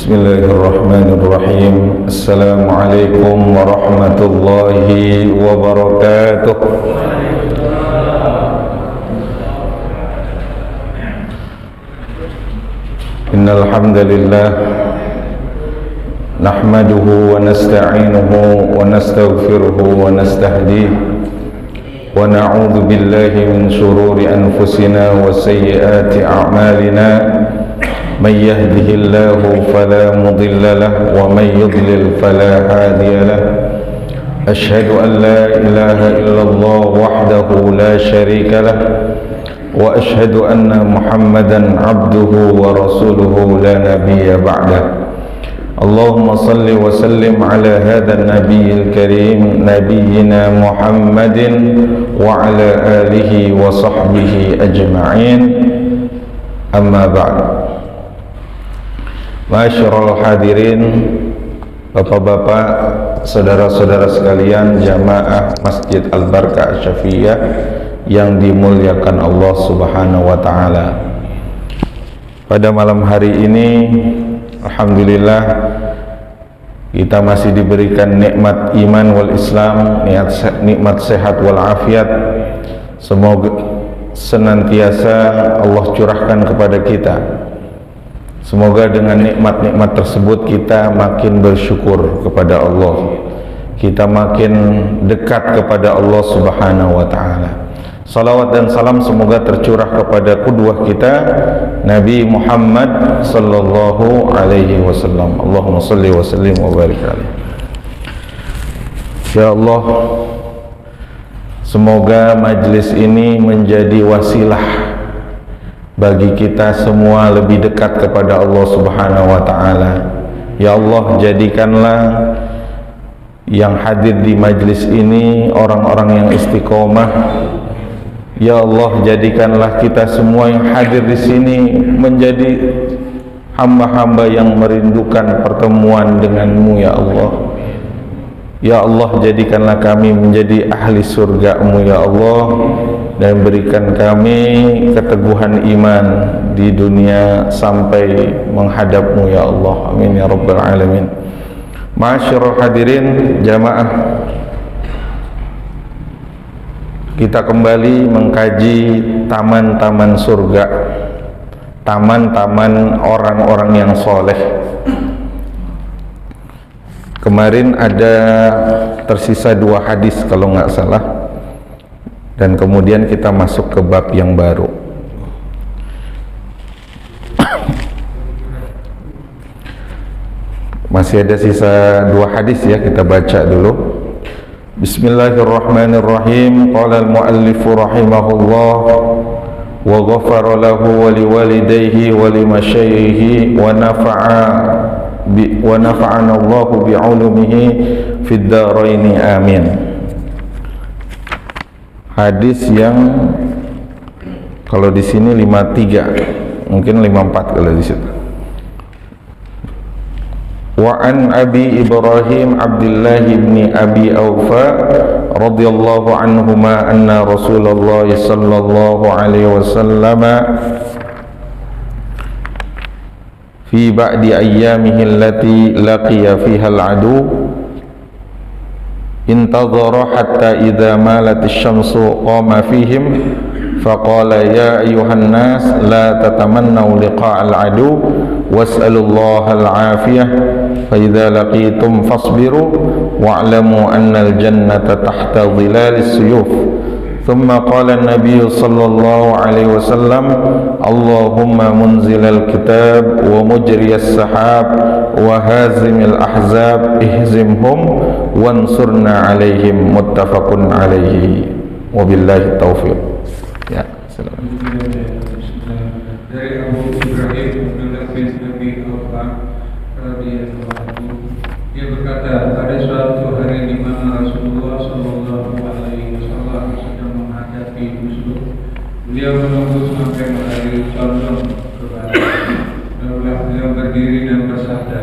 Bismillahirrahmanirrahim. Assalamualaikum warahmatullahi wabarakatuh. Innal hamdalillah nahmaduhu wa nasta'inuhu wa nastaghfiruhu wa nastahdihi wa na'udzu billahi min shururi anfusina wa sayyiati a'malina. من يهده الله فلا مضل له ومن يضلل فلا هادي له أشهد أن لا إله إلا الله وحده لا شريك له وأشهد أن محمدا عبده ورسوله لا نبي بعده اللهم صل وسلم على هذا النبي الكريم نبينا محمد وعلى آله وصحبه أجمعين أما بعد. Masyarul hadirin, bapak-bapak, saudara-saudara sekalian, jamaah Masjid Al-Barkah Syafiyah yang dimuliakan Allah Subhanahu wa taala. Pada malam hari ini alhamdulillah kita masih diberikan nikmat iman wal Islam, nikmat sehat wal afiat. Semoga senantiasa Allah curahkan kepada kita. Semoga dengan nikmat-nikmat tersebut kita makin bersyukur kepada Allah, kita makin dekat kepada Allah Subhanahu wa taala. Salawat dan salam semoga tercurah kepada qudwah kita Nabi Muhammad sallallahu alaihi wasallam. Allahumma shalli wa sallim wa barik alaihi. Ya Allah, semoga majlis ini menjadi wasilah bagi kita semua lebih dekat kepada Allah Subhanahu wa taala. Ya Allah, jadikanlah yang hadir di majlis ini orang-orang yang istiqomah. Ya Allah, jadikanlah kita semua yang hadir di sini menjadi hamba-hamba yang merindukan pertemuan denganmu ya Allah. Ya Allah, jadikanlah kami menjadi ahli surga-Mu ya Allah, dan berikan kami keteguhan iman di dunia sampai menghadap-Mu ya Allah. Amin ya rabbal alamin. Ma'asyiral hadirin jamaah, kita kembali mengkaji taman-taman surga, taman-taman orang-orang yang soleh. Kemarin ada tersisa 2 hadis kalau nggak salah, dan kemudian kita masuk ke bab yang baru. Masih ada sisa 2 hadis ya, kita baca dulu. Bismillahirrahmanirrahim. Qala al-muallif rahimahullah wa ghafara lahu wa liwalidayhi wa limasyayikhi wa nafa'ana Allahu bi'ulumihi fid dharaini amin. Hadis yang kalau di sini 53, mungkin 54 kalau di situ. Wa an Abi Ibrahim Abdullah bin Abi Aufa radhiyallahu anhuma anna Rasulullah sallallahu alaihi wasallam fi ba'di ayyamihi allati laqiya fiha al-adu intadhara hatta idza malat asy-syamsu qama fihim faqala ya ayyuhan nas la tatamannaw liqa' al-adu was'alullaha al-'afiyah fa idza laqitum fasbiru wa'lamu anna al-jannata tahta dhilalis suyuf. ثم قال النبي صلى الله عليه وسلم اللهم منزل الكتاب ومجري السحاب وهازم الأحزاب اهزمهم وانصرنا عليهم متفق عليه وبالله التوفيق. Ya, silakan. Dari Abu Ibrahim Abdullah bin Abi Aufa radhiyallahu anhu, dia berkata, pada suatu hari di mana Rasulullah sallallahu alaihi wasallam sedang menghadapi musuh, beliau menunggu sampai matahari condong ke barat. Lalu beliau berdiri dan bersabda,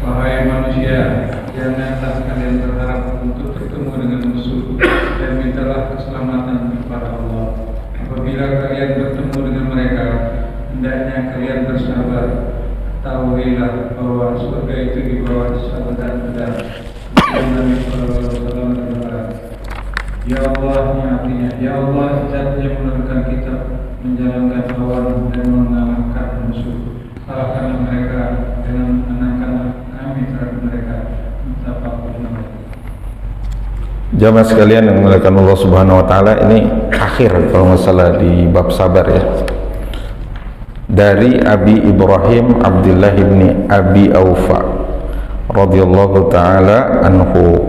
wahai manusia, janganlah kalian berharap untuk bertemu dengan musuh, dan mintalah keselamatan kepada Allah. Apabila kalian bertemu dengan mereka, hendaknya kalian bersabar ketahuilah bahwa surga itu di bawah sabda Nabi Sallallahu Alaihi Wasallam berkata, Ya Allah, ini artinya, Ya Allah, Zat yang menurunkan kitab, menjalankan awan dan mengalahkan musuh. Salahkanlah mereka dengan menangkanlah kami terhadap mereka. Jamaah sekalian yang dimuliakan Allah Subhanahu wa taala, ini akhir kalau nggak salah di bab sabar ya. Dari Abi Ibrahim Abdullah bin Abi Aufa radhiyallahu taala anhu.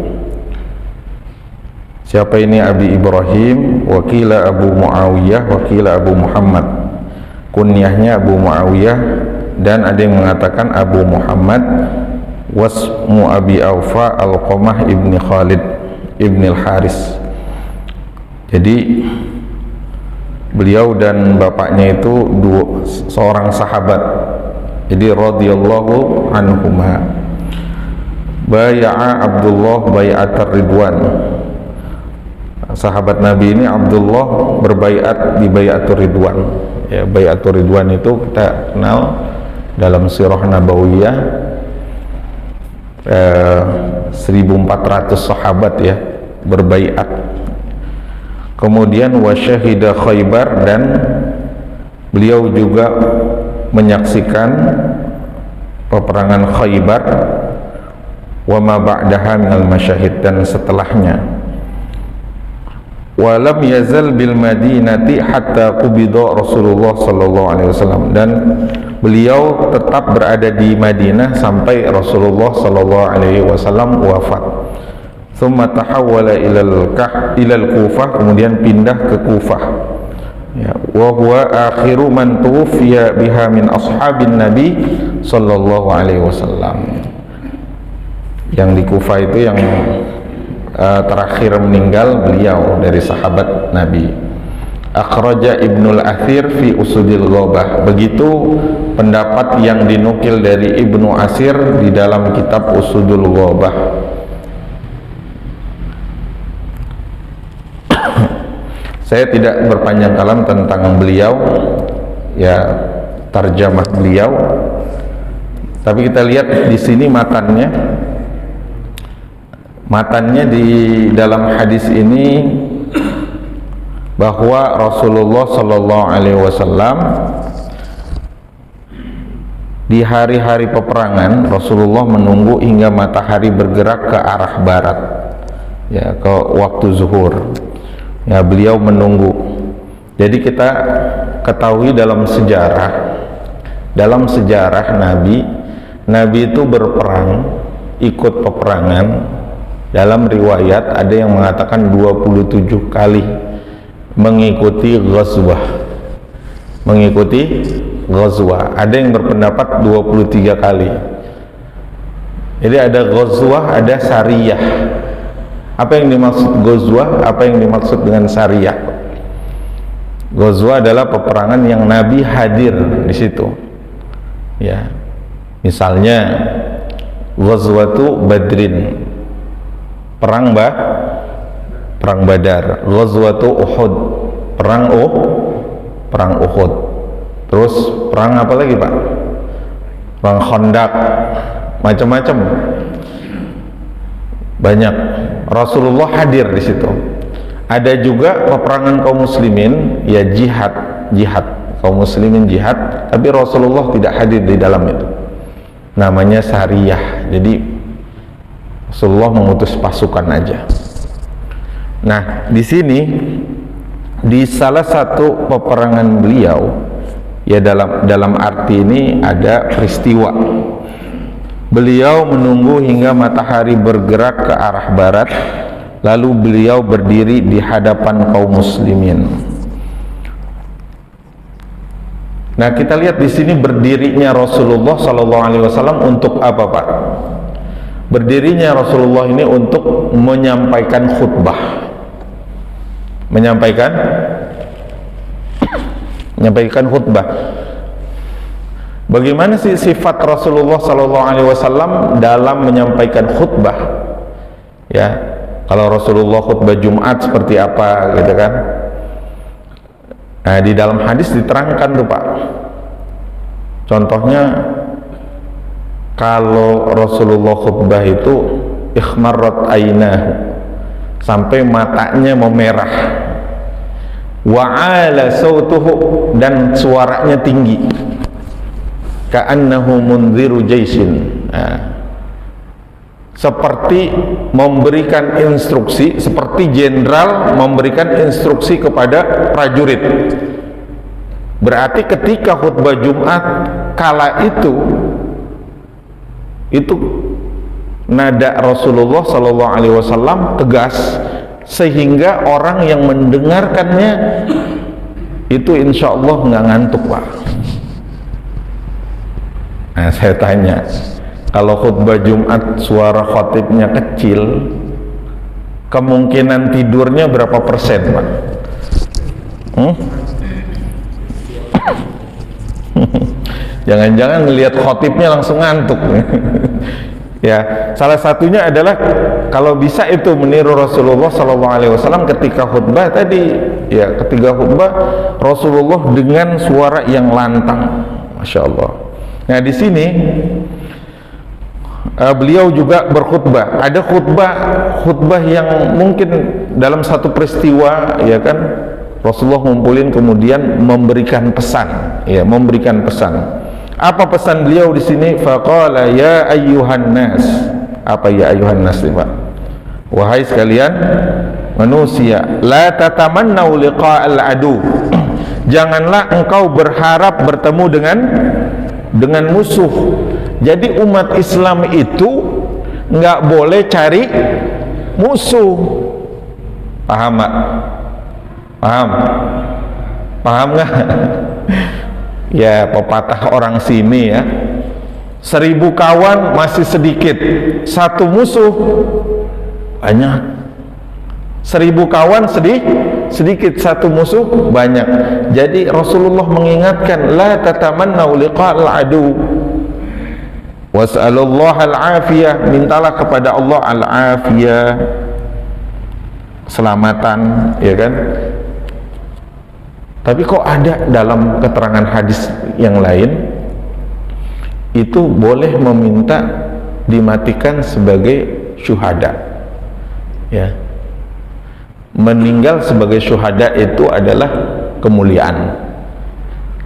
Siapa ini Abi Ibrahim? Wakila Abu Muawiyah, wakila Abu Muhammad. Kunyahnya Abu Muawiyah dan ada yang mengatakan Abu Muhammad. Wasmu Abi Aufa Alqamah ibni Khalid ibni Al-Haris. Jadi beliau dan bapaknya itu seorang sahabat. Jadi radhiyallahu anhuma. Baya'a Abdullah bai'atar ridwan. Sahabat Nabi ini Abdullah berbaiat di bai'atur ridwan. Ya, bai'atur ridwan itu kita kenal dalam sirah nabawiyah. 1400 sahabat ya berbaiat. Kemudian wasyahida Khaybar, dan beliau juga menyaksikan peperangan Khaybar wa ma ba'daha minal masyahid, dan setelahnya. Walam yazal bil Madinati hatta qubida Rasulullah sallallahu alaihi wasallam, dan beliau tetap berada di Madinah sampai Rasulullah sallallahu alaihi wasallam wafat. Thumma tahawwala ilal Kufah, kemudian pindah ke Kufah. Ya, wa huwa akhiru man tuwfiya biha min ashabin Nabi sallallahu alaihi wasallam. Yang di Kufah itu yang terakhir meninggal beliau dari sahabat Nabi. Akhraja Ibnul Athir fi Usudil Ghabah. Begitu pendapat yang dinukil dari Ibnu Asir di dalam kitab Usudul Ghabah. Saya tidak berpanjang kalam tentang beliau, ya tarjamah beliau. Tapi kita lihat di sini matannya. Matannya di dalam hadis ini bahwa Rasulullah Sallallahu Alaihi Wasallam di hari-hari peperangan Rasulullah menunggu hingga matahari bergerak ke arah barat, ya ke waktu zuhur. Ya, beliau menunggu. Jadi kita ketahui dalam sejarah Nabi itu berperang, ikut peperangan. Dalam riwayat ada yang mengatakan 27 kali mengikuti ghazwah. Ada yang berpendapat 23 kali. Jadi ada ghazwah, ada sariyah. Apa yang dimaksud ghazwah? Apa yang dimaksud dengan sariyah? Ghazwah adalah peperangan yang Nabi hadir di situ. Ya. Misalnya ghazwatu Badrin, perang Badar. Ghazwatu Uhud, perang Uhud. Terus perang apa lagi, Pak? Perang Khandaq, macam-macam. Banyak. Rasulullah hadir di situ. Ada juga peperangan kaum muslimin, ya jihad kaum muslimin jihad, tapi Rasulullah tidak hadir di dalam itu. Namanya sariyah. Jadi Rasulullah mengutus pasukan aja. Nah, di sini di salah satu peperangan beliau, ya dalam arti ini ada peristiwa. Beliau menunggu hingga matahari bergerak ke arah barat, lalu beliau berdiri di hadapan kaum muslimin. Nah, kita lihat di sini berdirinya Rasulullah sallallahu alaihi wasallam untuk apa, Pak? Berdirinya Rasulullah ini untuk menyampaikan khutbah. Menyampaikan khutbah. Bagaimana sih sifat Rasulullah sallallahu alaihi wasallam dalam menyampaikan khutbah? Ya, kalau Rasulullah khutbah Jumat seperti apa gitu kan? Nah, di dalam hadis diterangkan tuh, Pak. Contohnya kalau Rasulullah khutbah itu ikhmarrat ainahu, sampai matanya memerah, wa'ala sautuhu, dan suaranya tinggi, ka'annahu munziru jaisin, seperti memberikan instruksi, seperti jenderal memberikan instruksi kepada prajurit. Berarti ketika khutbah Jumat kala itu nada Rasulullah Sallallahu Alaihi Wasallam tegas, sehingga orang yang mendengarkannya itu insya Allah nggak ngantuk, Pak. Nah, saya tanya, kalau khutbah Jumat suara khatibnya kecil, kemungkinan tidurnya berapa persen, Pak? Jangan-jangan ngelihat khatibnya langsung ngantuk. Ya, salah satunya adalah kalau bisa itu meniru Rasulullah SAW ketika khutbah tadi. Ya, ketika khutbah Rasulullah dengan suara yang lantang, masya Allah. Nah, di sini beliau juga berkhutbah. Ada khutbah yang mungkin dalam satu peristiwa, ya kan, Rasulullah ngumpulin kemudian memberikan pesan, ya, memberikan pesan. Apa pesan beliau di sini? Faqala ya ayyuhan nas. Apa ya ayyuhan nas, Pak? Wahai sekalian manusia, la tatamannau liqa'al adu. Janganlah engkau berharap bertemu dengan musuh. Jadi umat Islam itu nggak boleh cari musuh. Paham, Pak? Paham nggak? Ya, pepatah orang sini ya, 1000 kawan masih sedikit, 1 musuh banyak. 1000 kawan sedikit, 1 musuh banyak. Jadi Rasulullah mengingatkan, la tatamannau liqa'al adu was'alullah al-afiyah, mintalah kepada Allah al-afiyah, keselamatan, ya kan. Tapi kok ada dalam keterangan hadis yang lain itu boleh meminta dimatikan sebagai syuhada, ya. Meninggal sebagai syuhada itu adalah kemuliaan.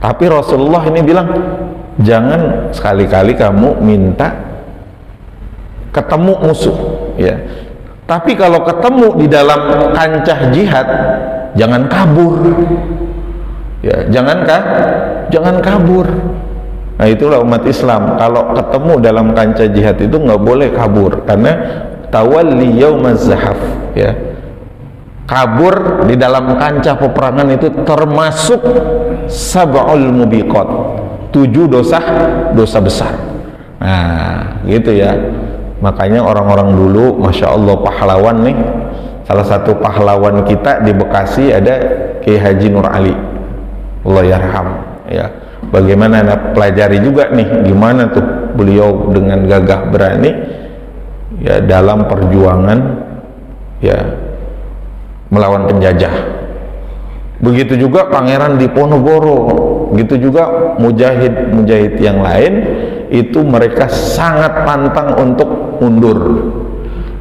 Tapi Rasulullah ini bilang, jangan sekali-kali kamu minta ketemu musuh, ya. Tapi kalau ketemu di dalam kancah jihad, jangan kabur. Ya, jangan kabur. Nah, itulah umat Islam. Kalau ketemu dalam kancah jihad itu nggak boleh kabur, karena tawalli yaumaz zahaf, ya. Kabur di dalam kancah peperangan itu termasuk sab'ul mubiqat, 7 dosa besar. Nah, gitu ya. Makanya orang-orang dulu, masya Allah, pahlawan nih. Salah satu pahlawan kita di Bekasi ada Kiai Haji Nur Ali, Allah yarham, ya. Bagaimana Anda pelajari juga nih, gimana tuh beliau dengan gagah berani, ya, dalam perjuangan, ya, melawan penjajah. Begitu juga Pangeran Diponegoro, begitu juga mujahid yang lain, itu mereka sangat pantang untuk mundur.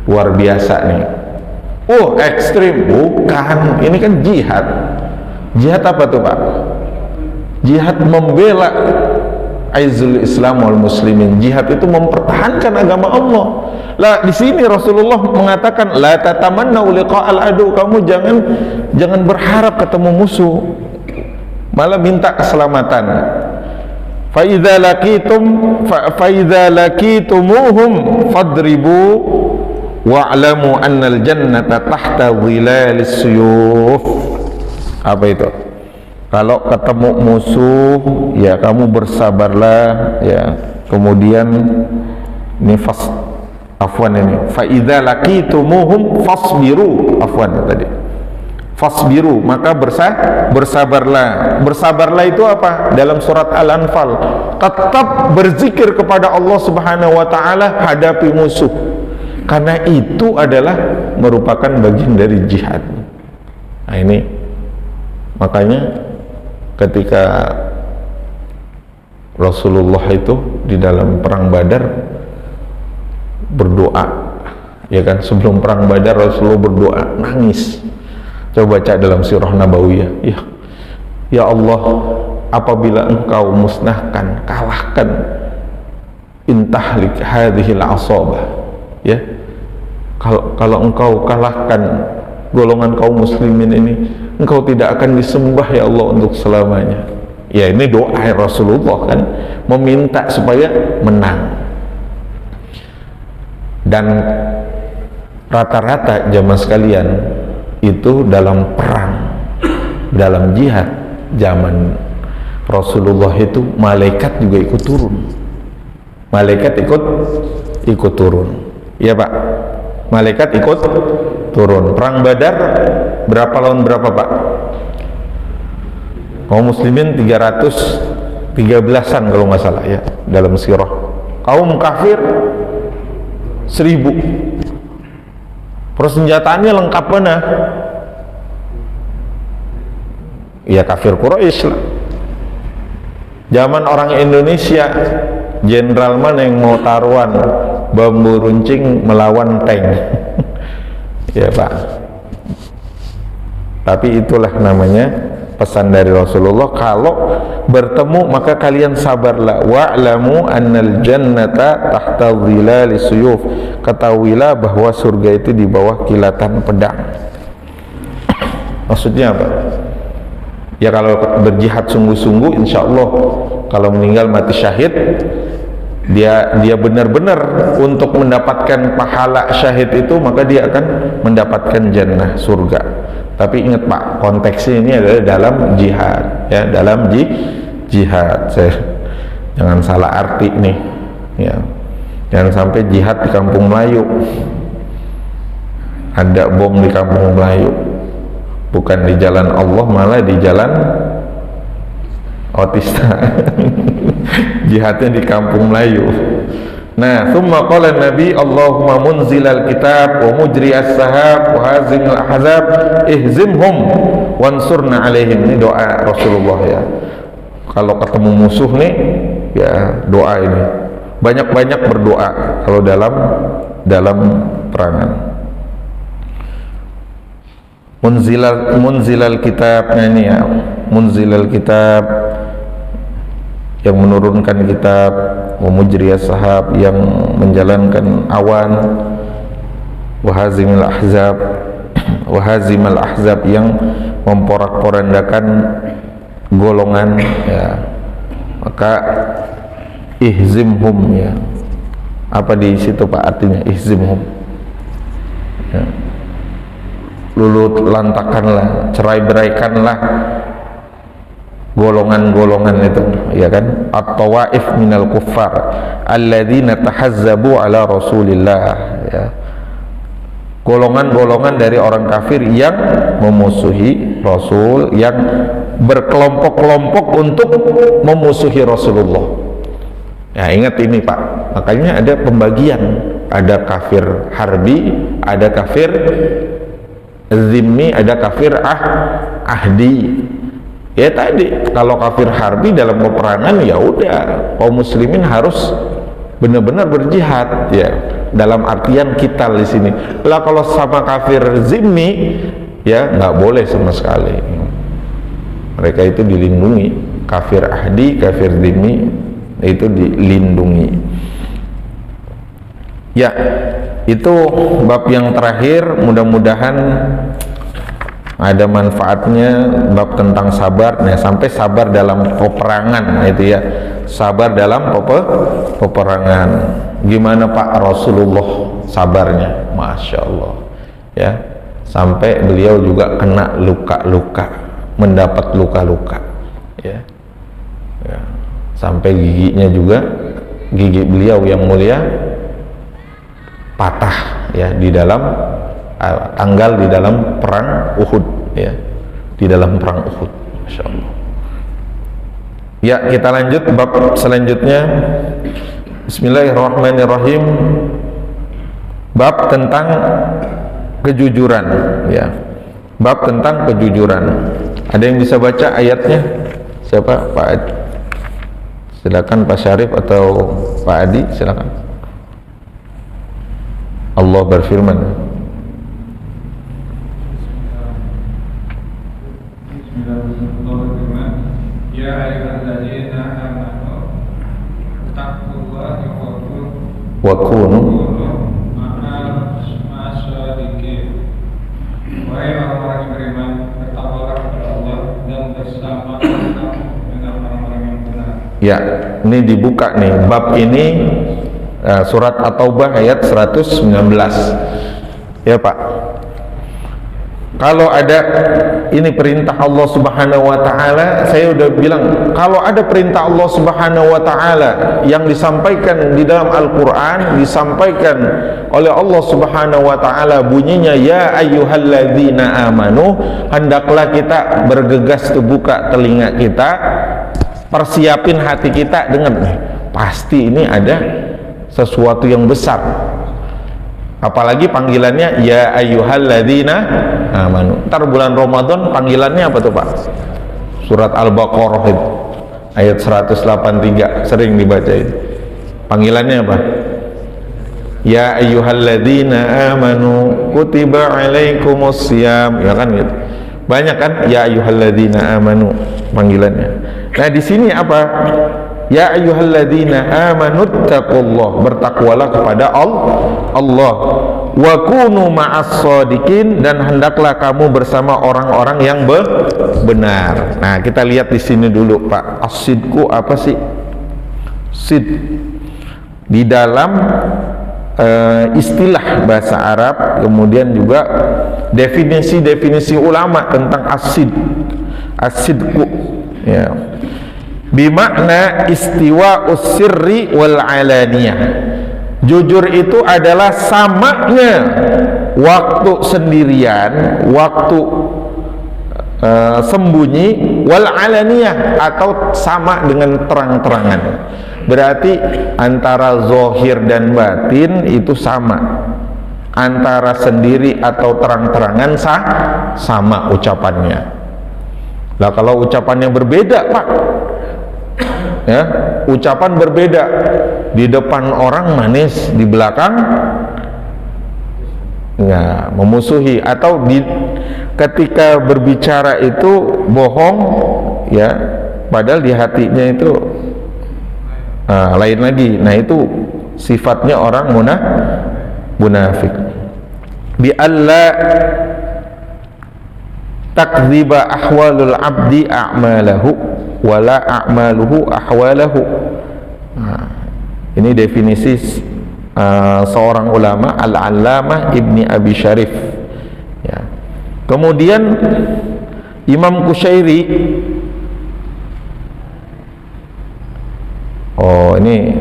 Luar biasa nih. Oh, ekstrim? Bukan, ini kan jihad. Jihad apa tuh, Pak? Jihad membela aizul Islam wal muslimin. Jihad itu mempertahankan agama Allah. Lah, di sini Rasulullah mengatakan la tatamannau liqa'al adu, kamu jangan berharap ketemu musuh, malah minta keselamatan. Fa idza laqitumuhum fadribu wa'lamu annal jannata tahta dhilalis suyuf. Apa itu? Kalau ketemu musuh, ya kamu bersabarlah, ya. Kemudian ini fa idza laqitumuhum fasbiru, tadi. Fasbiru, maka bersabarlah. Bersabarlah itu apa? Dalam surat Al-Anfal, tetap berzikir kepada Allah Subhanahu wa taala hadapi musuh. Karena itu adalah merupakan bagian dari jihad. Nah, ini makanya ketika Rasulullah itu di dalam perang Badar berdoa, ya kan? Sebelum perang Badar Rasulullah berdoa, nangis. Coba baca dalam sirah Nabawiyah, ya Allah, apabila engkau musnahkan, kalahkan, intahlik hadhil asabah, ya, kalau engkau kalahkan golongan kaum muslimin ini, engkau tidak akan disembah ya Allah untuk selamanya. Ya, ini doa Rasulullah kan, meminta supaya menang. Dan rata-rata jamaah sekalian itu dalam perang, dalam jihad zaman Rasulullah itu malaikat juga ikut turun. Malaikat ikut turun. Ya Pak, malaikat ikut turun. Perang Badar berapa lawan berapa Pak? Kaum muslimin 313-an kalau nggak salah ya dalam sirah. Kaum kafir 1000. Persenjataannya lengkap mana? Ya kafir Quraisy lah. Zaman orang Indonesia, jenderal mana yang mau taruhan bambu runcing melawan tank? Ya Pak. Tapi itulah namanya pesan dari Rasulullah, kalau bertemu maka kalian sabarlah. Wa'lamu annal jannata tahta dhilali suyuf. Ketahuilah bahwa surga itu di bawah kilatan pedang. Maksudnya apa? Ya kalau berjihad sungguh-sungguh, insya Allah kalau meninggal mati syahid, dia benar-benar untuk mendapatkan pahala syahid itu, maka dia akan mendapatkan jannah, surga. Tapi ingat Pak, konteksnya ini adalah dalam jihad, ya, dalam jihad. Jangan salah arti nih, ya. Jangan sampai jihad di kampung Melayu, ada bom di kampung Melayu, bukan di jalan Allah, malah di jalan otista. Jihadnya di kampung Melayu. Nah, thumma qala Nabi, Allahumma munzilal kitab wa mujriyas sahab wa hazimil ahzab ihzimhum wansurna alaihim. Ini doa Rasulullah ya. Kalau ketemu musuh nih, ya doa ini. Banyak-banyak berdoa kalau dalam perangan. Munzilal kitab, ini ya, munzilal kitab, yang menurunkan kitab, wa mujriyas sahab, yang menjalankan awan, wa hazimil ahzab, yang memporak-porandakan golongan, ya. Maka ihzimhum, ya. Apa di situ Pak artinya ihzimhum? Ya. Lulut lantakanlah, cerai-beraikanlah golongan-golongan itu, ya kan? At-tawaif minal kuffar alladzina tahazzabu ala Rasulillah, ya. Golongan-golongan dari orang kafir yang memusuhi Rasul, yang berkelompok-kelompok untuk memusuhi Rasulullah. Ya, ingat ini Pak, makanya ada pembagian, ada kafir harbi, ada kafir zimmi, ada kafir ahdi. Ya tadi, kalau kafir harbi dalam peperangan, ya udah, kaum muslimin harus benar-benar berjihad, ya, dalam artian kital di sini. Lah kalau sama kafir zimmi, ya nggak boleh sama sekali. Mereka itu dilindungi. Kafir ahdi, kafir zimmi itu dilindungi. Ya, itu bab yang terakhir. Mudah-mudahan ada manfaatnya, bab tentang sabar. Nah, sampai sabar dalam peperangan, itu ya, sabar dalam peperangan. Gimana Pak Rasulullah sabarnya? Masya Allah, ya, sampai beliau juga kena luka-luka, mendapat luka-luka, ya, ya. Sampai giginya juga, gigi beliau yang mulia patah, ya, di dalam tanggal di dalam perang Uhud, ya, di dalam perang Uhud. Masya Allah. Ya, kita lanjut bab selanjutnya. Bismillahirrahmanirrahim. Bab tentang kejujuran, ya. Bab tentang kejujuran. Ada yang bisa baca ayatnya? Siapa? Pak Silakan Pak Syarif atau Pak Adi, silakan. Allah berfirman, Bismillahirrahmanirrahim. Ya ayyuhalladzina amanu taqullaha wa kunu ma'as-shadiqin. Wahai orang-orang yang beriman, bertakwalah kepada Allah dan bersama dengan orang-orang yang benar. Ya, ini dibuka nih bab ini, surat At-Taubah ayat 119. Ya Pak, kalau ada ini perintah Allah Subhanahu wa taala, saya udah bilang kalau ada perintah Allah Subhanahu wa taala yang disampaikan di dalam Al-Qur'an, disampaikan oleh Allah Subhanahu wa taala, bunyinya ya ayyuhalladzina amanu, hendaklah kita bergegas buka telinga kita, persiapin hati kita dengan pasti ini ada sesuatu yang besar. Apalagi panggilannya ya ayyuhalladzina amanu. Ntar bulan Ramadan panggilannya apa tuh Pak? Surat Al-Baqarah itu ayat 183 sering dibaca itu. Panggilannya apa? Ya ayyuhalladzina amanu kutiba alaikumussyam, ya kan gitu. Banyak kan ya ayyuhalladzina amanu panggilannya. Nah di sini apa? Ya ayyuhalladzina amanu taqullah, bertakwalah kepada Allah. Wa kunu ma'as-shadiqin, dan hendaklah kamu bersama orang-orang yang benar. Nah, kita lihat di sini dulu Pak. As-sidqu apa sih? Sid di dalam istilah bahasa Arab, kemudian juga definisi-definisi ulama tentang as-sidqu, ya. Bimakna istiwa usirri wal alaniyah. Jujur itu adalah samanya waktu sendirian, waktu sembunyi, wal alaniyah, atau sama dengan terang-terangan. Berarti antara zahir dan batin itu sama, antara sendiri atau terang-terangan sama ucapannya. Lah kalau ucapannya berbeda Pak, ya, ucapan berbeda, di depan orang manis, di belakang ya memusuhi, atau ketika berbicara itu bohong, ya, padahal di hatinya itu lain lagi. Nah itu sifatnya orang munafik. Bi alla takdziba ahwalul abdi a'malahu wala a'maluhu ahwalahu. Nah, ini definisi seorang ulama, Al-Allamah Ibni Abi Syarif, ya. Kemudian Imam Qushairi, ini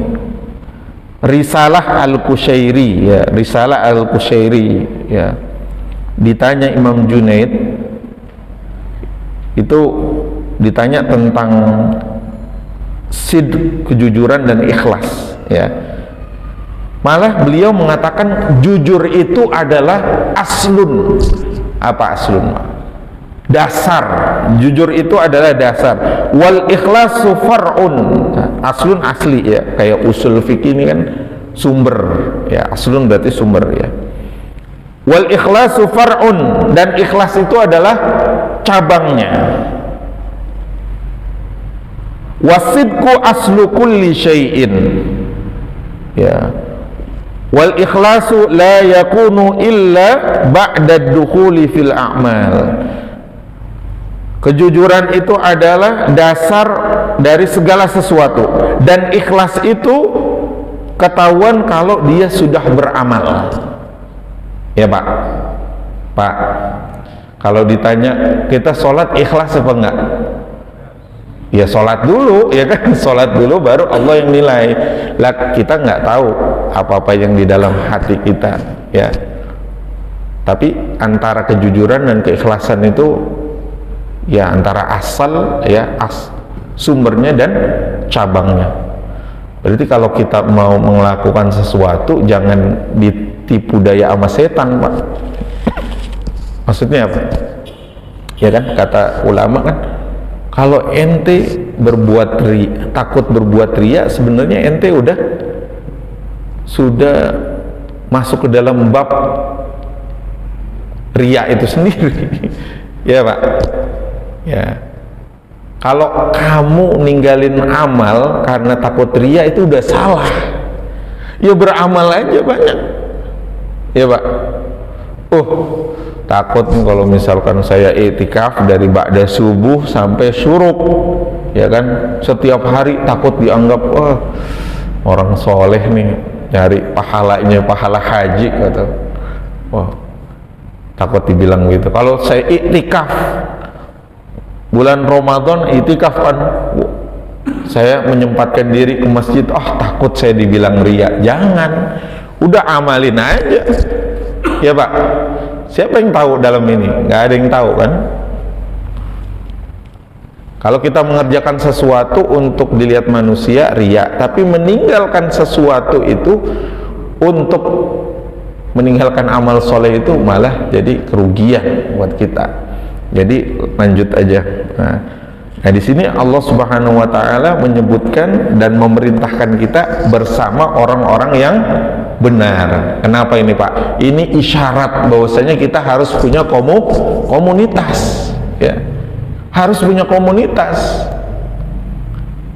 Risalah Al-Qushairi, ya, Risalah Al-Qushairi, ya. Ditanya Imam Junaid, itu ditanya tentang sidq, kejujuran dan ikhlas, ya. Malah beliau mengatakan jujur itu adalah aslun. Apa aslun? Dasar. Jujur itu adalah dasar. Wal ikhlasu far'un. Aslun asli, ya, kayak usul fikih ini kan sumber, ya. Aslun berarti sumber, ya. Wal ikhlasu far'un, dan ikhlas itu adalah cabangnya. Wasidku aslu kulli syai'in, ya. Wal ikhlasu la yakunu illa ba'da dukhuli fil a'mal. Kejujuran itu adalah dasar dari segala sesuatu, dan ikhlas itu ketahuan kalau dia sudah beramal, ya Pak. Kalau ditanya kita sholat ikhlas apa enggak? Ya sholat dulu, ya kan, sholat dulu baru Allah yang nilai. Lah kita nggak tahu apa-apa yang di dalam hati kita, ya. Tapi antara kejujuran dan keikhlasan itu, ya, antara asal, ya, sumbernya dan cabangnya. Berarti kalau kita mau melakukan sesuatu jangan ditipu daya sama setan, Pak. Maksudnya apa? Ya kan, kata ulama kan, Kalau ente takut berbuat riya, sebenarnya ente sudah masuk ke dalam bab riya itu sendiri. Ya Pak, ya. Kalau kamu ninggalin amal karena takut riya, itu udah salah. Ya beramal aja banyak, ya Pak. Takut nih kalau misalkan saya i'tikaf dari ba'da subuh sampai syuruk, ya kan, setiap hari takut dianggap orang soleh nih, nyari pahalanya pahala haji, kata. Takut dibilang gitu. Kalau saya i'tikaf bulan Ramadan, i'tikaf kan, saya menyempatkan diri ke masjid, takut saya dibilang riya. Jangan, udah amalin aja, ya Pak. Siapa yang tahu dalam ini? Nggak ada yang tahu kan. Kalau kita mengerjakan sesuatu untuk dilihat manusia, riya. Tapi meninggalkan sesuatu itu untuk meninggalkan amal soleh, itu malah jadi kerugian buat kita. Jadi lanjut aja. Nah di sini Allah Subhanahu wa taala menyebutkan dan memerintahkan kita bersama orang-orang yang benar. Kenapa ini Pak? Ini isyarat bahwasanya kita harus punya komunitas, ya. Harus punya komunitas.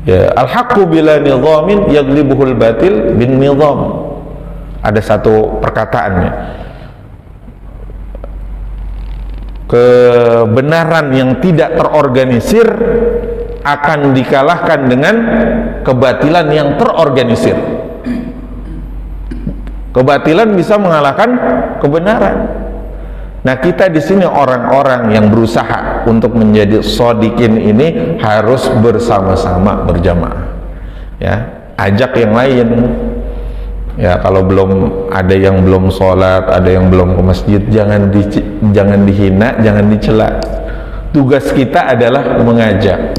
Ya, al-haqqu bila nidhamin yaglibuhul batil bin nidham. Ada satu perkataannya. Kebenaran yang tidak terorganisir akan dikalahkan dengan kebatilan yang terorganisir. Kebatilan bisa mengalahkan kebenaran. Nah, kita di sini orang-orang yang berusaha untuk menjadi shodiqin ini harus bersama-sama berjamaah. Ya, ajak yang lain. Ya, kalau ada yang belum sholat, ada yang belum ke masjid, jangan dihina, jangan dicela. Tugas kita adalah mengajak.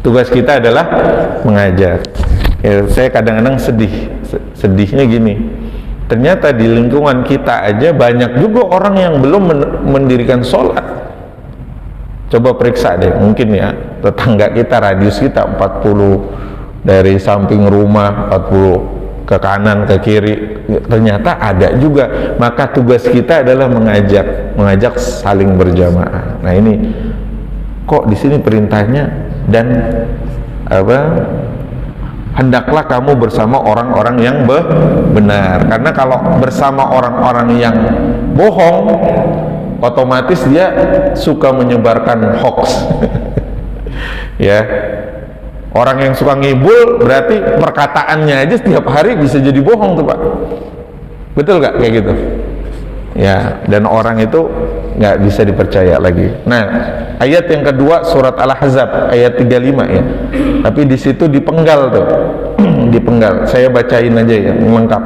Tugas kita adalah mengajak. Ya, saya kadang-kadang sedihnya gini. Ternyata di lingkungan kita aja banyak juga orang yang belum mendirikan sholat. Coba periksa deh, mungkin ya tetangga kita, radius kita 40 dari samping rumah, 40 ke kanan, ke kiri, ternyata ada juga. Maka tugas kita adalah mengajak saling berjamaah. Nah ini kok di sini perintahnya, dan hendaklah kamu bersama orang-orang yang benar. Karena kalau bersama orang-orang yang bohong, otomatis dia suka menyebarkan hoax. Ya, orang yang suka ngibul berarti perkataannya aja setiap hari bisa jadi bohong tuh Pak. Betul gak kayak gitu? Ya, dan orang itu nggak bisa dipercaya lagi. Nah, ayat yang kedua surat Al-Ahzab ayat 35 ya. Tapi di situ dipenggal tuh. Dipenggal. Saya bacain aja ya, lengkap.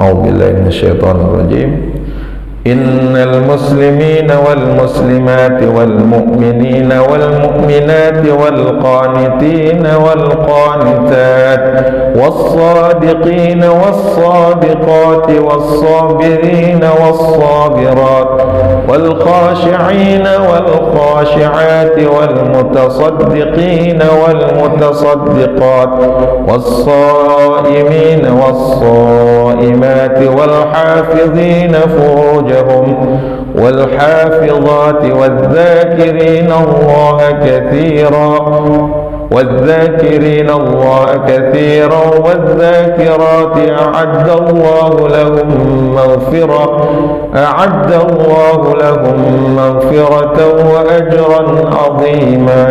A'udzubillahi minasyaitonir rajim. Innal muslimina wal muslimati wal mu'minina wal mu'minati wal qanitina wal qanitat was sadiqina was sadiqati was sabirina was sabirat wal khashi'ina wal khashi'ati wal mutasaddiqina wal mutasaddiqat was saimina was saimati wal hafizina furujahum والحافظات والذاكرين الله كثيرا والذاكرات أعد الله لهم مغفرة وأجرا عظيما.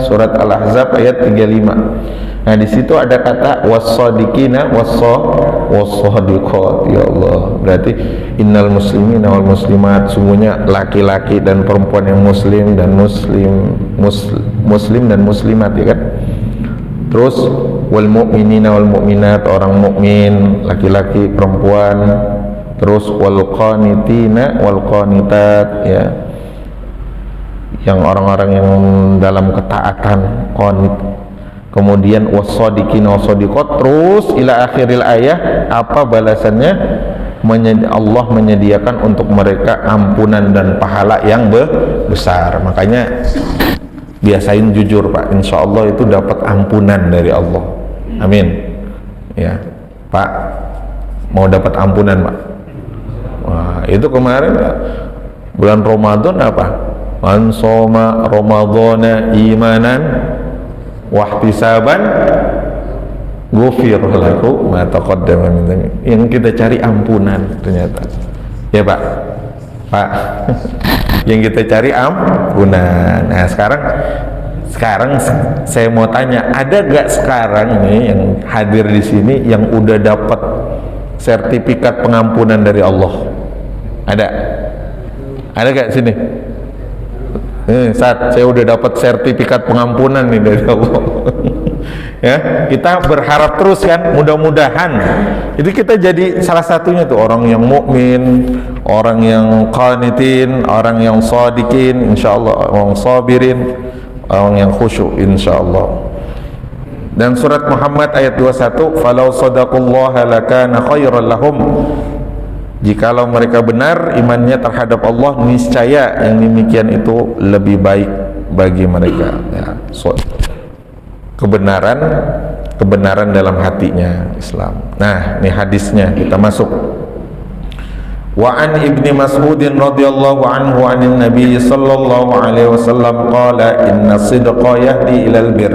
Surat Al-Ahzab ayat 35. Nah di situ ada kata was-shadiqina was-shadiqat. Ya Allah, berarti innal muslimina wal muslimat, sungguhnya laki-laki dan perempuan yang muslim dan muslim dan muslimat, ya kan. Terus wal mu'minina wal mu'minat, orang mukmin laki-laki perempuan. Terus wal qanitina wal qanitat, ya, yang orang-orang yang dalam ketaatan, qanit. Kemudian was-shadiqina was-shadiqat, terus ila akhiril ayah, apa balasannya? Allah menyediakan untuk mereka ampunan dan pahala yang besar. Makanya biasain jujur Pak, insya Allah itu dapat ampunan dari Allah. Amin. Ya Pak, mau dapat ampunan Pak. Wah, itu kemarin bulan Ramadan apa? Man shoma ramadhana imanan wahtisaban ghufir lahu ma taqaddama min dhanbi. Yang kita cari ampunan ternyata. Ya Pak. Pak. Yang kita cari ampunan. Nah, sekarang saya mau tanya, ada gak sekarang nih yang hadir di sini yang udah dapat sertifikat pengampunan dari Allah? Ada gak sini? Saat saya udah dapat sertifikat pengampunan nih dari Allah. Ya, kita berharap terus kan, mudah-mudahan itu kita jadi salah satunya tuh, orang yang mukmin, orang yang qanitin, orang yang shadiqin insyaallah, orang sabirin, orang yang khusyuk insyaallah. Dan surat Muhammad ayat 21, falau sadaqallaha lakana khairan lahum. Jikalau mereka benar imannya terhadap Allah, niscaya yang demikian itu lebih baik bagi mereka. Ya, kebenaran dalam hatinya Islam. Nah, ini hadisnya, kita masuk. Wa an Ibni Mas'ud radhiyallahu anhu anin Nabi sallallahu alaihi wasallam qala inna sidqa yahdi ilal bir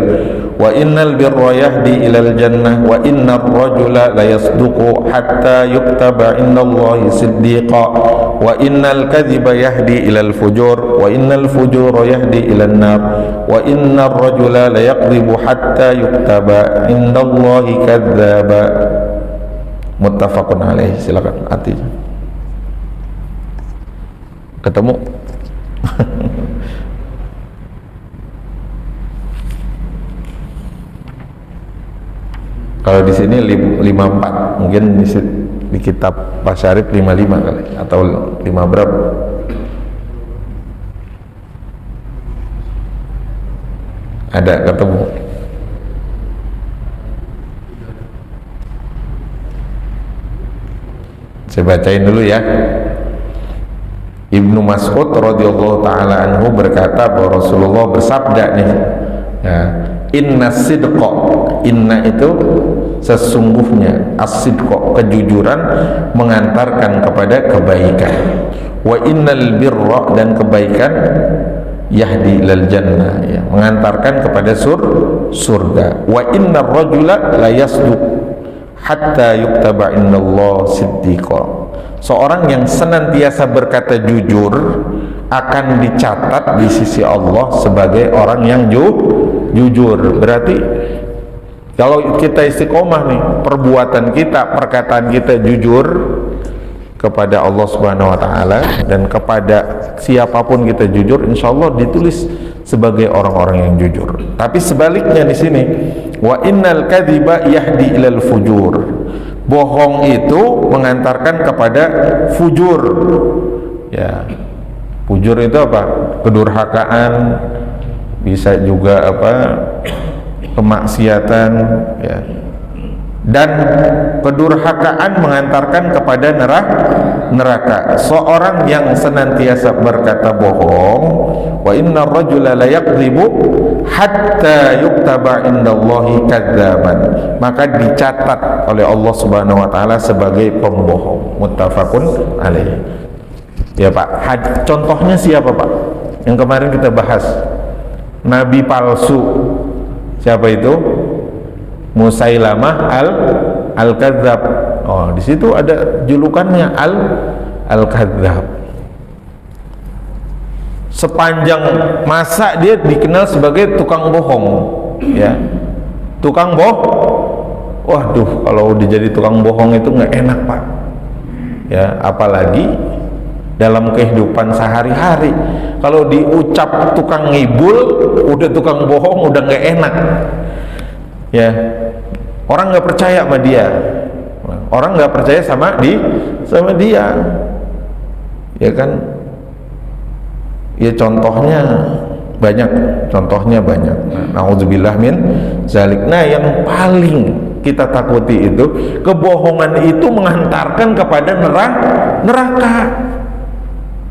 wa innal birra yahdi ilal jannah wa innar rajula la yasduqu hatta yuktaba indallahi siddiqa wa innal kadhiba yahdi ilal fujur wa innal fujura yahdi ilan nar wa innar rajula la yakdhibu hatta yuktaba indallahi kadzdzaba. Muttafaqun alaih. Silakan artinya. Ketemu? Kalau di sini 54, mungkin di kitab Pak Syarif 55 kali, atau 5 berapa? Ada ketemu? Saya bacain dulu ya. Ibnu Mas'ud radhiyallahu taala anhu berkata bahwa Rasulullah bersabda nih, ya, inna sidqa, inna itu sesungguhnya, as-sidqa kejujuran mengantarkan kepada kebaikan, wa innal birra dan kebaikan yahdi ilal jannah, ya, mengantarkan kepada surga, wa innar rajula la yasduq hatta yuktaba indallah siddiqa. Seorang yang senantiasa berkata jujur akan dicatat di sisi Allah sebagai orang yang jujur. Berarti kalau kita istiqomah nih, perbuatan kita, perkataan kita jujur kepada Allah Subhanahu wa taala dan kepada siapapun kita jujur, insya Allah ditulis sebagai orang-orang yang jujur. Tapi sebaliknya di sini, wa innal kadhiba yahdi ilal fujur. Bohong itu mengantarkan kepada fujur. Ya, fujur itu apa? Kedurhakaan, bisa juga apa? Kemaksiatan, ya. Dan kedurhakaan mengantarkan kepada neraka. Seorang yang senantiasa berkata bohong, wa innar rajula la yakdzibu hatta yuktaba indallahi kadzaban, maka dicatat oleh Allah Subhanahu wa taala sebagai pembohong. Muttafaqun alaih. Ya Pak, contohnya siapa Pak? Yang kemarin kita bahas, nabi palsu. Siapa itu? Musailamah al-kadzab. Oh, di situ ada julukannya al-kadzab. Sepanjang masa dia dikenal sebagai tukang bohong, ya. Tukang waduh, kalau udah jadi tukang bohong itu nggak enak Pak. Ya, apalagi dalam kehidupan sehari-hari. Kalau diucap tukang ngibul, udah tukang bohong, udah nggak enak. Ya, orang nggak percaya sama dia, orang nggak percaya sama dia, ya kan? Ya contohnya banyak. Nauzubillah min zalik. Nah, yang kita takuti itu, kebohongan itu menghantarkan kepada neraka.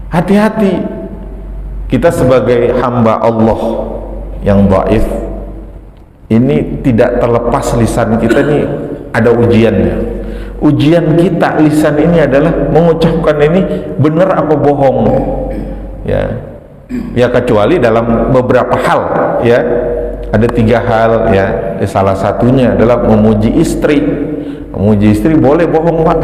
Hati-hati. Kita sebagai hamba Allah yang dhaif, ini tidak terlepas lisan kita nih ada ujiannya. Ujian kita lisan ini adalah mengucapkan ini benar apa bohong. Ya kecuali dalam beberapa hal, ya ada 3 hal, ya salah satunya adalah memuji istri. Memuji istri boleh bohong, Pak.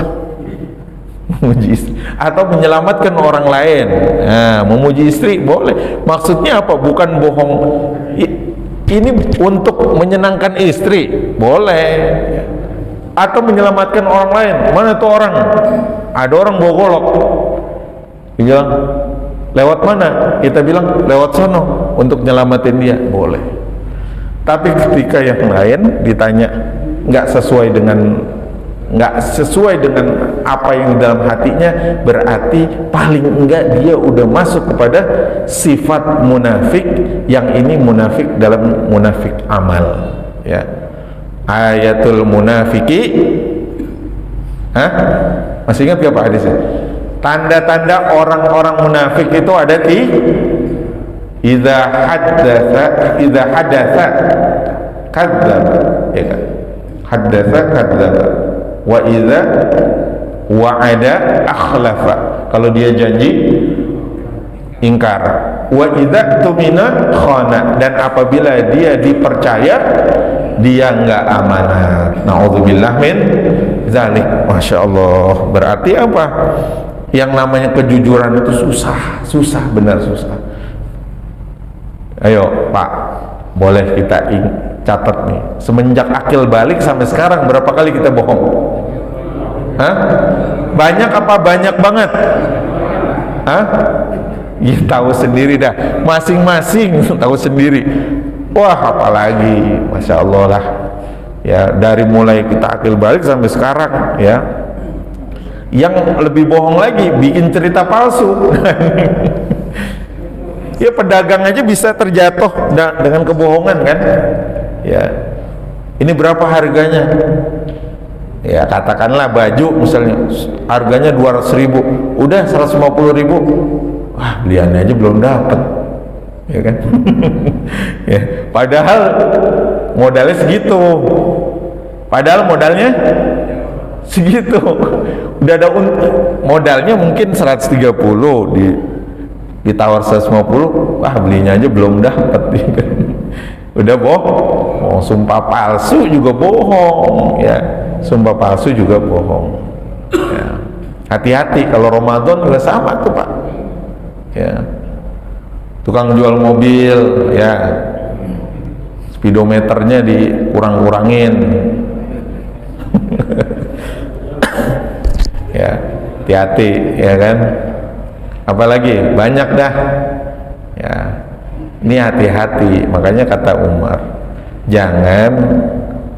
Memuji istri atau menyelamatkan orang lain. Nah, memuji istri boleh. Maksudnya apa? Bukan bohong. Ini untuk menyenangkan istri boleh, atau menyelamatkan orang lain. Mana tuh orang? Ada orang bawa golok, bilang lewat mana? Kita bilang lewat sono untuk nyelamatin dia, boleh. Tapi ketika yang lain ditanya nggak sesuai dengan apa yang dalam hatinya, berarti paling enggak dia udah masuk kepada sifat munafik. Yang ini munafik dalam munafik amal, ya. Ayatul munafiki, masih ingat gak Pak hadisnya? Tanda-tanda orang-orang munafik itu ada di idza hadatsa kadzdzaba, ya kan? Hadatsa kadzdzaba wa idza wa'ada akhlafa. Kalau dia janji ingkar. Wa idza tumina khana, dan apabila dia dipercaya dia enggak amanat. Nauzubillah min zalik. Masya Allah. Berarti apa? Yang namanya kejujuran itu susah, benar susah. Ayo Pak, boleh kita catat nih, semenjak akil balik sampai sekarang berapa kali kita bohong? Banyak apa banyak banget? Ya tahu sendiri dah, masing-masing tahu sendiri. Wah, apalagi, Masya Allah lah. Ya, dari mulai kita akil balik sampai sekarang, ya. Yang lebih bohong lagi, bikin cerita palsu. Ya, pedagang aja bisa terjatuh dengan kebohongan kan? Ya, ini berapa harganya? Ya, katakanlah baju misalnya harganya 200.000, udah 150.000. Wah, beliannya aja belum dapat, ya kan? Ya, padahal modalnya segitu. Udah ada modalnya mungkin 130, ditawar 150, wah belinya aja belum dapat, ya kan? Udah bohong. Sumpah palsu juga bohong, ya. Sumpah palsu juga bohong, ya. Hati-hati, kalau Ramadan juga sama tuh Pak, ya. Tukang jual mobil, ya, speedometernya dikurang-kurangin. Ya, hati-hati, ya kan? Apalagi banyak dah, ya. Ini hati-hati. Makanya kata Umar, jangan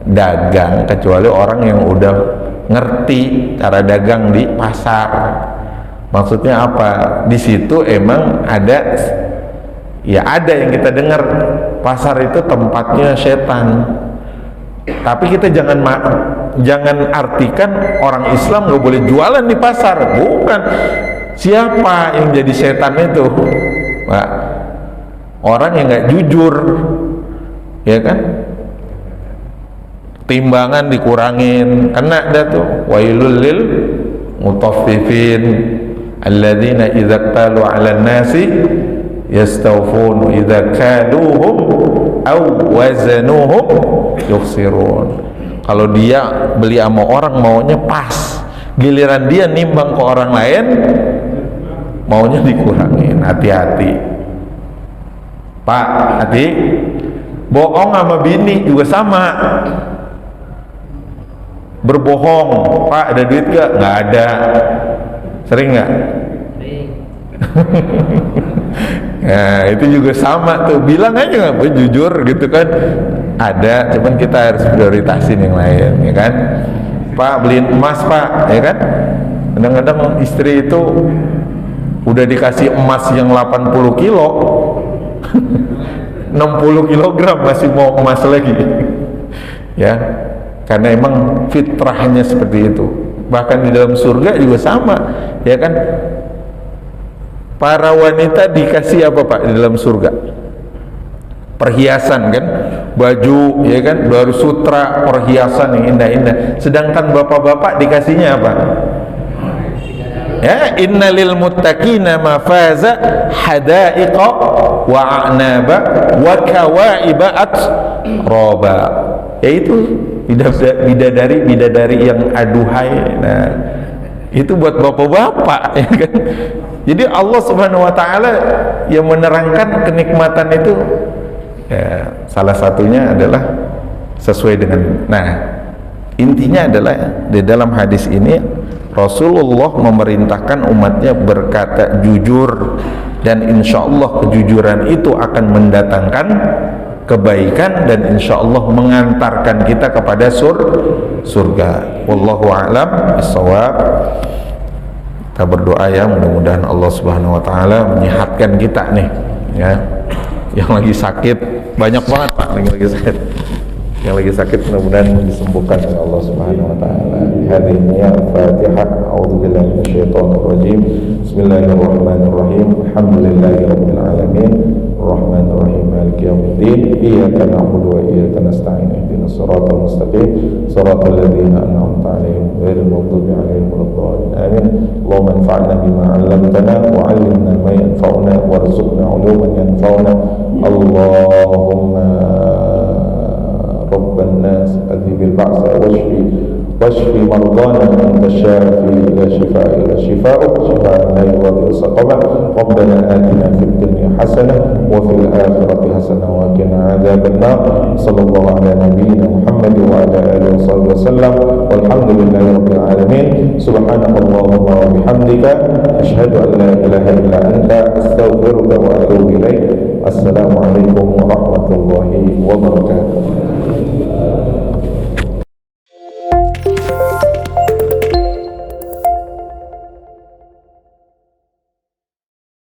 dagang kecuali orang yang udah ngerti cara dagang di pasar. Maksudnya apa? Di situ emang ada, ya ada yang kita dengar, pasar itu tempatnya setan. Tapi kita jangan artikan orang Islam nggak boleh jualan di pasar. Bukan. Siapa yang jadi setan itu? Pak, orang yang nggak jujur, ya kan? Timbangan dikurangin, kena dah tuh. Wailul lil mutaffifin alladzina idza talu 'alan nasi yastawfun wa idza kaluhum aw wazanuhum yukhsirun. Kalau dia beli sama orang maunya pas, giliran dia nimbang ke orang lain maunya dikurangin. Hati-hati Pak, hati. Bohong sama bini juga sama. Berbohong, Pak ada duit gak? Nggak ada. Sering nggak? Nah, itu juga sama tuh. Bilang aja nggak, jujur gitu kan. Ada, cuman kita harus prioritasin yang lain, ya kan? Pak beliin emas Pak, ya kan? Kadang-kadang istri itu udah dikasih emas yang 80 kilo 60 kilogram masih mau emas lagi. Ya, karena emang fitrahnya seperti itu. Bahkan di dalam surga juga sama, ya kan? Para wanita dikasih apa Pak di dalam surga? Perhiasan kan, baju, ya kan, baru sutra, perhiasan yang indah-indah. Sedangkan bapak-bapak dikasihnya apa? Ya, innalil muttaqina mafaza hadaiqa wa a'naba wa kawaiba atroba. Yaitu bidadari yang aduhai. Nah, itu buat bapak-bapak, ya kan? Jadi Allah Subhanahu wa taala yang menerangkan kenikmatan itu, ya, salah satunya adalah sesuai dengan, nah, intinya adalah di dalam hadis ini Rasulullah memerintahkan umatnya berkata jujur, dan insya Allah kejujuran itu akan mendatangkan kebaikan dan insya Allah mengantarkan kita kepada surga. Wallahu a'lam bishawab. Kita berdoa ya, mudah-mudahan Allah Subhanahu wa taala menyehatkan kita nih, ya. Yang lagi sakit banyak banget Pak, yang lagi sakit. Yang lagi sakit mudah-mudahan disembuhkan oleh Allah Subhanahu wa taala. Hadhihi al-Fatihah. A'udzubillahi minasyaitonir rajim. Bismillahirrahmanirrahim. Alhamdulillahirabbil alamin. Arrahmanir rahim. Maliki yaumiddin. Iyyaka na'budu wa iyyaka nasta'in. Ihdinas siratal mustaqim. Siratal ladzina an'amta 'alaihim ghairil maghdubi 'alaihim waladdallin. Amin. Allahumma anfa'na bima 'allamtana wa 'allimna ma yanfa'una warzuqna 'uluman yanfa'una. Allahumma رب الناس أذهب البعث واشف مرضانا أنت الشافي لا شفاء إلا شفاءك شفاء لا يغادر سقما ربنا آتنا في الدنيا حسنة وفي الآخرة حسنة وقنا عذاب النار صلى الله على نبينا محمد وعلى آله وصحبه وسلم والحمد لله رب العالمين سبحانك اللهم وبحمدك أشهد أن لا إله إلا أنت أستغفرك وأتوب إليك السلام عليكم ورحمة الله وبركاته.